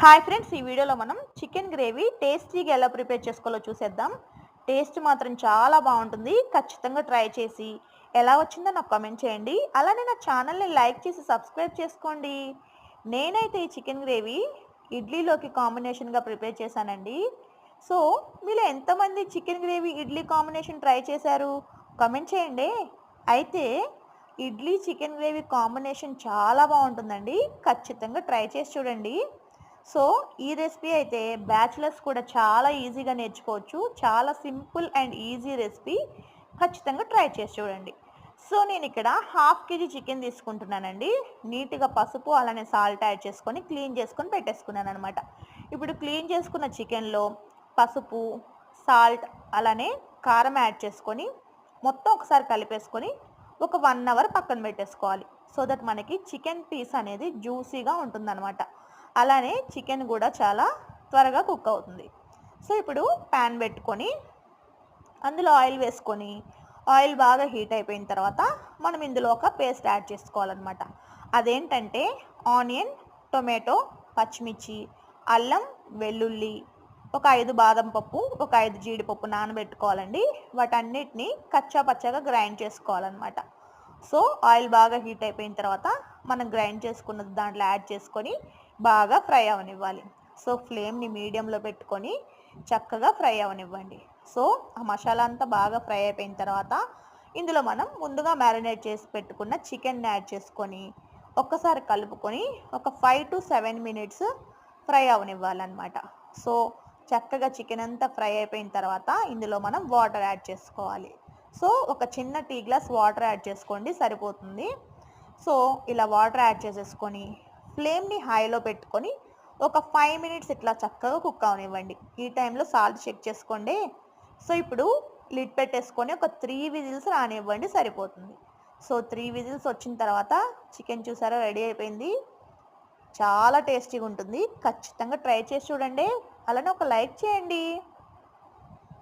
Hi friends, ఈ వీడియోలో మనం చికెన్ గ్రేవీ టేస్టీగా ఎలా ప్రిపేర్ చేసుకోవాలో చూసేద్దాం. టేస్ట్ మాత్రం చాలా బాగుంటుంది. ఖచ్చితంగా ట్రై చేసి ఎలా వచ్చిందో నాకు కామెంట్ చేయండి. అలానే నా ఛానల్ని లైక్ చేసి సబ్స్క్రైబ్ చేసుకోండి. నేనైతే ఈ చికెన్ గ్రేవీ ఇడ్లీలోకి కాంబినేషన్గా ప్రిపేర్ చేశానండి. సో మీలో ఎంతమంది chicken gravy idli combination try చేశారు కామెంట్ చేయండి. అయితే ఇడ్లీ చికెన్ గ్రేవీ కాంబినేషన్ చాలా బాగుంటుందండి. ఖచ్చితంగా ట్రై చేసి చూడండి. సో ఈ రెసిపీ అయితే బ్యాచిలర్స్ కూడా చాలా ఈజీగా నేర్చుకోవచ్చు. చాలా సింపుల్ అండ్ ఈజీ రెసిపీ. ఖచ్చితంగా ట్రై చేసి చూడండి. సో నేను ఇక్కడ హాఫ్ కేజీ చికెన్ తీసుకుంటున్నానండి. నీట్గా పసుపు అలానే సాల్ట్ యాడ్ చేసుకొని క్లీన్ చేసుకొని పెట్టేసుకున్నాను అనమాట. ఇప్పుడు క్లీన్ చేసుకున్న చికెన్లో పసుపు, సాల్ట్ అలానే కారం యాడ్ చేసుకొని మొత్తం ఒకసారి కలిపేసుకొని ఒక 1 అవర్ పక్కన పెట్టేసుకోవాలి. సో దట్ మనకి చికెన్ పీస్ అనేది జ్యూసీగా ఉంటుందన్నమాట. అలానే చికెన్ కూడా చాలా త్వరగా కుక్ అవుతుంది. సో ఇప్పుడు ప్యాన్ పెట్టుకొని అందులో ఆయిల్ వేసుకొని ఆయిల్ బాగా హీట్ అయిపోయిన తర్వాత మనం ఇందులో ఒక పేస్ట్ యాడ్ చేసుకోవాలన్నమాట. అదేంటంటే ఆనియన్, టొమాటో, పచ్చిమిర్చి, అల్లం, వెల్లుల్లి, ఒక 5 బాదం పప్పు, ఒక 5 జీడిపప్పు నానబెట్టుకోవాలండి. వాటన్నిటిని కచ్చా పచ్చగా గ్రైండ్ చేసుకోవాలన్నమాట. సో ఆయిల్ బాగా హీట్ అయిపోయిన తర్వాత మనం గ్రైండ్ చేసుకున్నది దాంట్లో యాడ్ చేసుకొని బాగా ఫ్రై అవనివ్వాలి. సో ఫ్లేమ్ని మీడియంలో పెట్టుకొని చక్కగా ఫ్రై అవనివ్వండి. సో ఆ మసాలా అంతా బాగా ఫ్రై అయిపోయిన తర్వాత ఇందులో మనం ముందుగా మ్యారినేట్ చేసి పెట్టుకున్న చికెన్ని యాడ్ చేసుకొని ఒక్కసారి కలుపుకొని ఒక 5 to 7 మినిట్స్ ఫ్రై అవనివ్వాలన్నమాట. సో చక్కగా చికెన్ అంతా ఫ్రై అయిపోయిన తర్వాత ఇందులో మనం వాటర్ యాడ్ చేసుకోవాలి. సో ఒక చిన్న టీ గ్లాస్ వాటర్ యాడ్ చేసుకోండి, సరిపోతుంది. సో ఇలా వాటర్ యాడ్ చేసేసుకొని ఫ్లేమ్ని హైలో పెట్టుకొని ఒక 5 మినిట్స్ ఇట్లా చక్కగా కుక్ అవనివ్వండి. ఈ టైంలో సాల్ట్ చెక్ చేసుకోండి. సో ఇప్పుడు లిడ్ పెట్టేసుకొని ఒక 3 విజిల్స్ రానివ్వండి, సరిపోతుంది. సో 3 విజిల్స్ వచ్చిన తర్వాత చికెన్ చూసారా రెడీ అయిపోయింది. చాలా టేస్టీగా ఉంటుంది. ఖచ్చితంగా ట్రై చేసి చూడండి. అలానే ఒక లైక్ చేయండి.